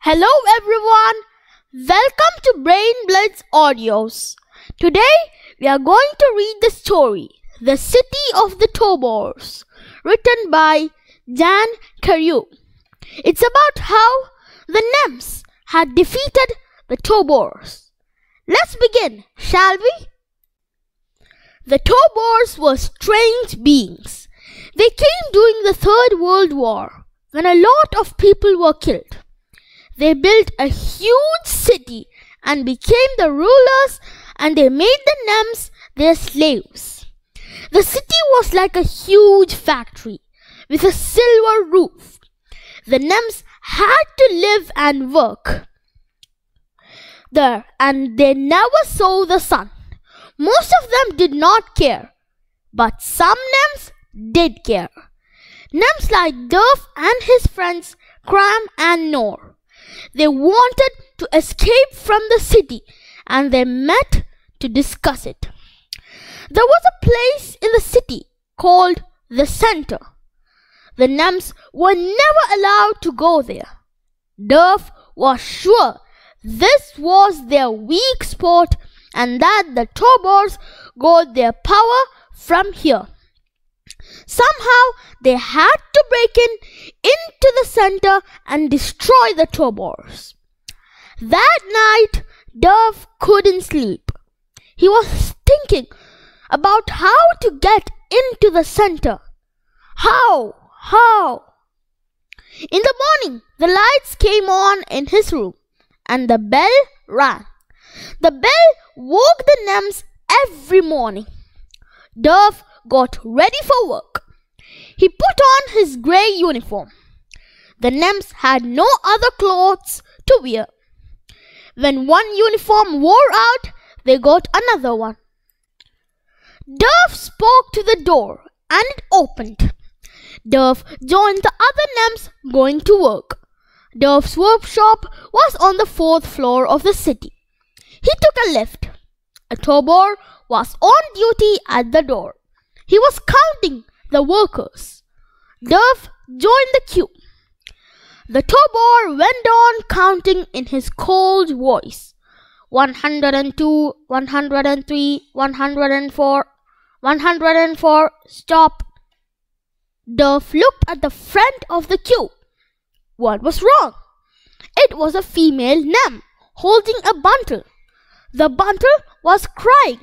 Hello everyone, welcome to Brain Blitz Audios. Today we are going to read the story, The City of the TOBORS, written by Jan Carew. It's about how the nymphs had defeated the TOBORS. Let's begin, shall we? The TOBORS were strange beings. They came during the Third World War, when a lot of people were killed. They built a huge city and became the rulers, and they made the nymphs their slaves. The city was like a huge factory with a silver roof. The nymphs had to live and work there, and they never saw the sun. Most of them did not care, but some nymphs did care. Nymphs like Duff and his friends Cram and Nor. They wanted to escape from the city, and they met to discuss it. There was a place in the city called the Center. The nymphs were never allowed to go there. Duff was sure this was their weak spot and that the TOBORS got their power from here. Somehow they had to break into the center and destroy the TOBORS. That night, Duff couldn't sleep. He was thinking about how to get into the center. How? In the morning, the lights came on in his room and the bell rang. The bell woke the nymphs every morning. Duff got ready for work. He put on his grey uniform. The nymphs had no other clothes to wear. When one uniform wore out, they got another one. Duff spoke to the door and it opened. Duff joined the other nymphs going to work. Duff's workshop was on the 4th floor of the city. He took a lift. A TOBOR was on duty at the door. He was counting the workers. Duff joined the queue. The TOBOR went on counting in his cold voice. 102, 103, 104, 104, stop. Duff looked at the front of the queue. What was wrong? It was a female nymph holding a bundle. The bundle was crying.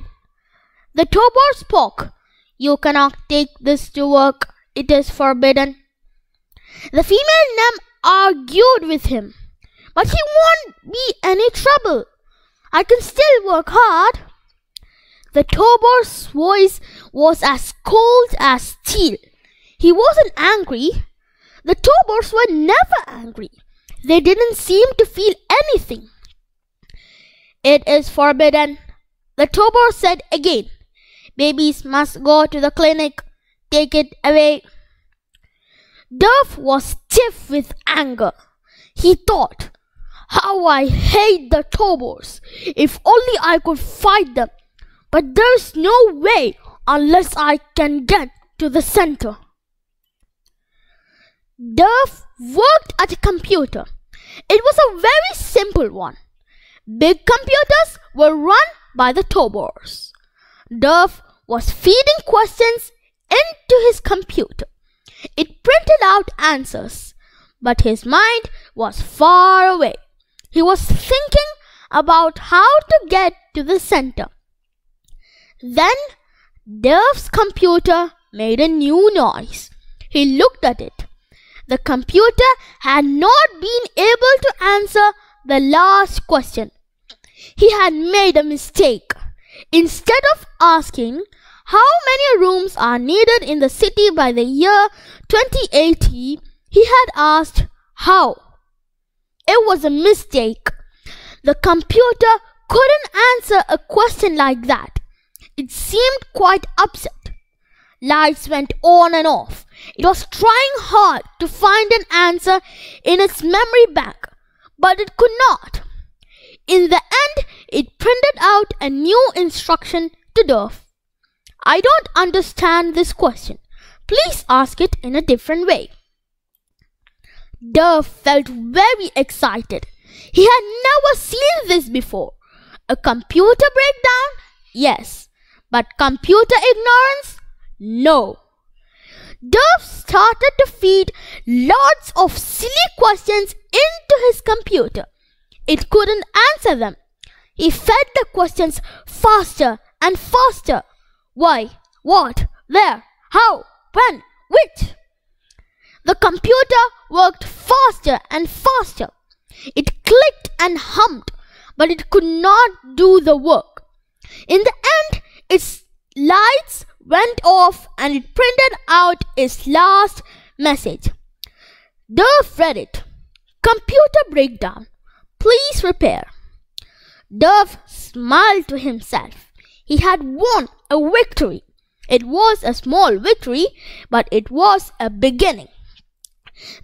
The TOBOR spoke. You cannot take this to work. It is forbidden. The female nymph argued with him. But he won't be any trouble. I can still work hard. The TOBOR's voice was as cold as steel. He wasn't angry. The TOBORs were never angry. They didn't seem to feel anything. It is forbidden, the TOBOR said again. Babies must go to the clinic. Take it away. Duff was stiff with anger. He thought, how I hate the TOBORs. If only I could fight them. But there's no way unless I can get to the center. Duff worked at a computer. It was a very simple one. Big computers were run by the TOBORs. Duff was feeding questions into his computer. It printed out answers, but his mind was far away. He was thinking about how to get to the center. Then Duff's computer made a new noise. He looked at it. The computer had not been able to answer the last question. He had made a mistake. Instead of asking how many rooms are needed in the city by the year 2080, he had asked how. It was a mistake. The computer couldn't answer a question like that. It seemed quite upset. Lights went on and off. It was trying hard to find an answer in its memory bank, but it could not. In the end, it printed out a new instruction to Duff. I don't understand this question. Please ask it in a different way. Duff felt very excited. He had never seen this before. A computer breakdown? Yes. But computer ignorance? No. Dove started to feed lots of silly questions into his computer. It couldn't answer them. He fed the questions faster and faster. Why? What? Where? How? When? Which? The computer worked faster and faster. It clicked and hummed, but it could not do the work. In the end, its lights went off and it printed out its last message. Dove read it. Computer breakdown. Please repair. Dove smiled to himself. He had won a victory. It was a small victory, but it was a beginning.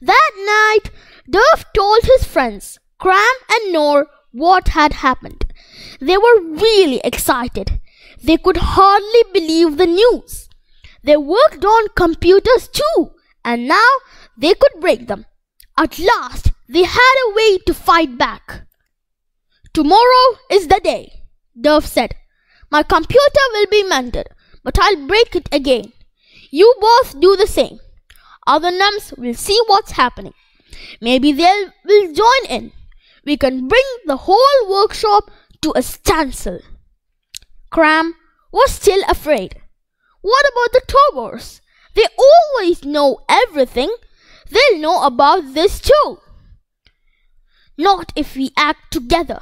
That night, Dove told his friends, Cram and Nor, what had happened. They were really excited. They could hardly believe the news. They worked on computers too, and now they could break them. At last, they had a way to fight back. Tomorrow is the day, Dove said. My computer will be mended, but I'll break it again. You both do the same. Other nuns will see what's happening. Maybe they will join in. We can bring the whole workshop to a standstill. Cram was still afraid. What about the TOBORS? They always know everything. They'll know about this too. Not if we act together,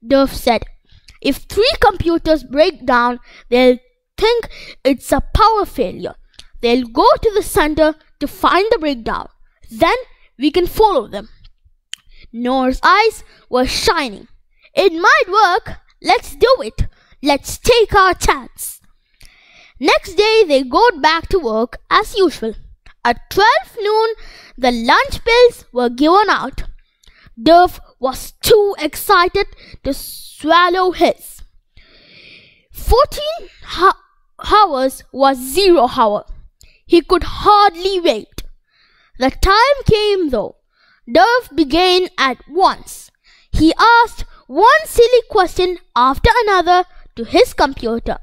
Dove said. If 3 computers break down, they'll think it's a power failure. They'll go to the center to find the breakdown. Then we can follow them. Nor's eyes were shining. It might work. Let's do it. Let's take our chance. Next day they got back to work as usual. At 12 noon, the lunch bills were given out. Dove was too excited to swallow his. 14 hours was 0 hour. He could hardly wait. The time came though. Dove began at once. He asked one silly question after another to his computer,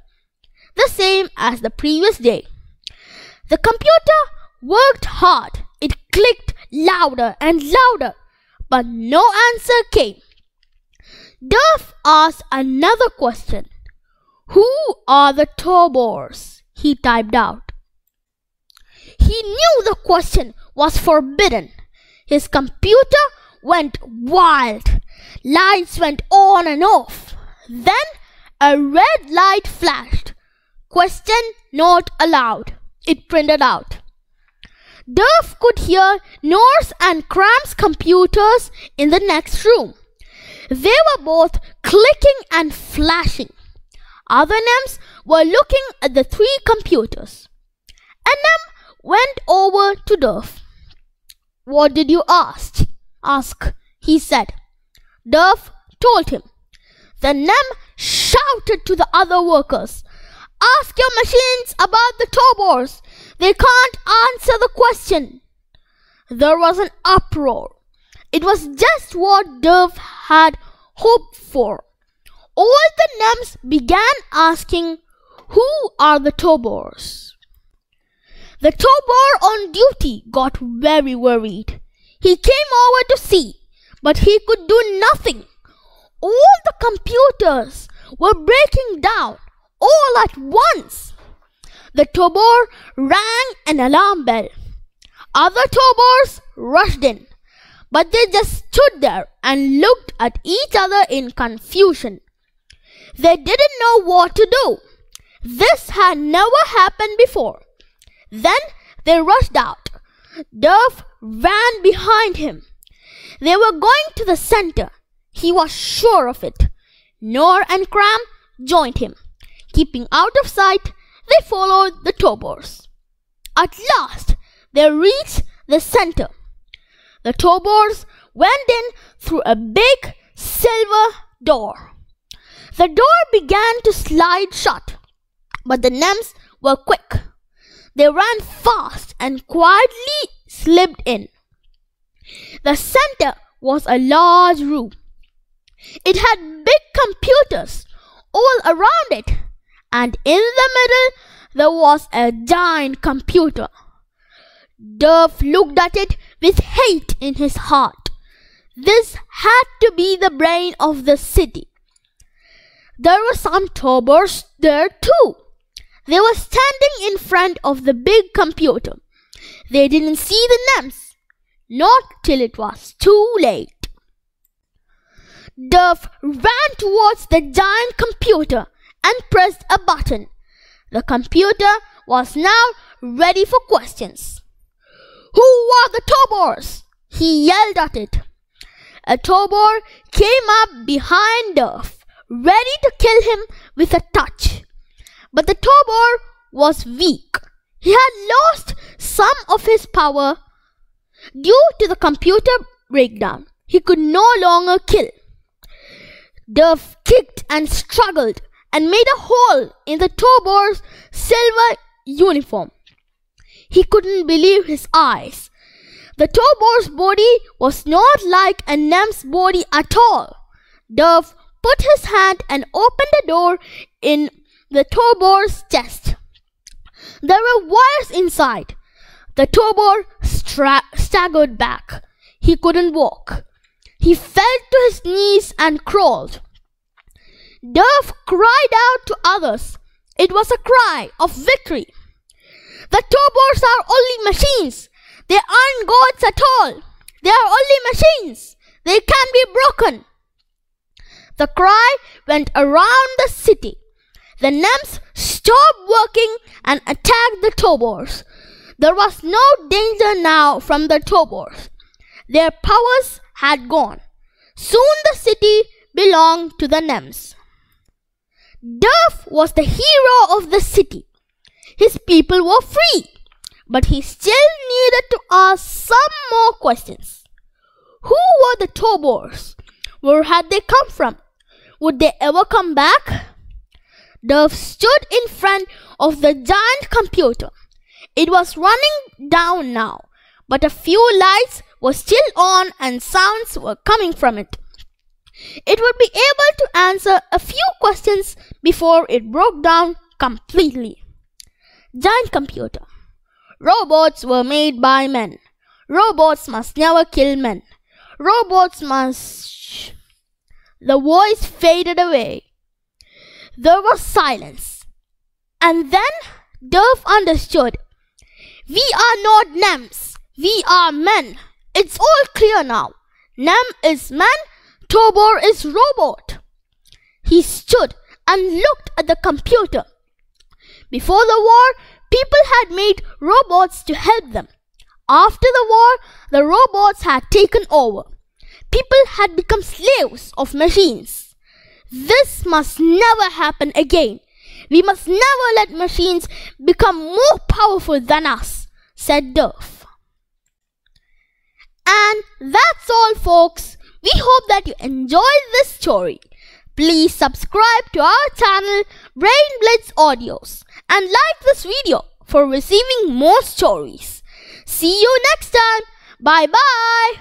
the same as the previous day. The computer worked hard. It clicked louder and louder, but no answer came. Dove asked another question. Who are the TOBORS? He typed out. He knew the question was forbidden. His computer went wild. Lights went on and off. Then a red light flashed. Question not allowed. It printed out. Dove could hear Nor's and Cram's computers in the next room. They were both clicking and flashing. Other NEMs were looking at the 3 computers. A NEM went over to Dove. What did you ask? He said. Dove told him. The NEM shouted to the other workers. Ask your machines about the TOBORS. They can't answer the question. There was an uproar. It was just what Dove had hoped for. All the NEMs began asking, who are the TOBORS? The TOBOR on duty got very worried. He came over to see, but he could do nothing. All the computers were breaking down all at once. The TOBOR rang an alarm bell. Other TOBORs rushed in, but they just stood there and looked at each other in confusion. They didn't know what to do. This had never happened before. Then they rushed out. Dove ran behind him. They were going to the center. He was sure of it. Nor and Cram joined him. Keeping out of sight, they followed the TOBORs. At last, they reached the center. The TOBORs went in through a big silver door. The door began to slide shut, but the NEMs were quick. They ran fast and quietly slipped in. The center was a large room. It had big computers all around it, and in the middle there was a giant computer. Dove looked at it with hate in his heart. This had to be the brain of the city. There were some TOBORS there too. They were standing in front of the big computer. They didn't see the NEMs, not till it was too late. Dove ran towards the giant computer and pressed a button. The computer was now ready for questions. "Who are the TOBORS?" he yelled at it. A TOBOR came up behind Dove, ready to kill him with a touch. But the TOBOR was weak. He had lost some of his power due to the computer breakdown. He could no longer kill. Dove kicked and struggled and made a hole in the TOBOR's silver uniform. He couldn't believe his eyes. The TOBOR's body was not like a NEM's body at all. Dove put his hand and opened a door in the TOBOR's chest. There were wires inside. The TOBOR staggered back. He couldn't walk. He fell to his knees and crawled. Dove cried out to others. It was a cry of victory. "The TOBORS are only machines. They aren't gods at all. They are only machines. They can be broken." The cry went around the city. The NEMs stopped working and attacked the TOBORS. There was no danger now from the TOBORS. Their powers had gone. Soon the city belonged to the NEMs. Dove was the hero of the city. His people were free, but he still needed to ask some more questions. Who were the TOBORS? Where had they come from? Would they ever come back? Dove stood in front of the giant computer. It was running down now, but a few lights were still on and sounds were coming from it. It would be able to answer a few questions before it broke down completely. Giant computer. Robots were made by men. Robots must never kill men. Robots must... The voice faded away. There was silence. And then Dove understood. We are not NEMs. We are men. It's all clear now. NEM is man. TOBOR is robot. He stood and looked at the computer. Before the war, people had made robots to help them. After the war, the robots had taken over. People had become slaves of machines. This must never happen again. We must never let machines become more powerful than us, said Dove. And that's all, folks. We hope that you enjoyed this story. Please subscribe to our channel Brain Blitz Audios and like this video for receiving more stories. See you next time. Bye bye.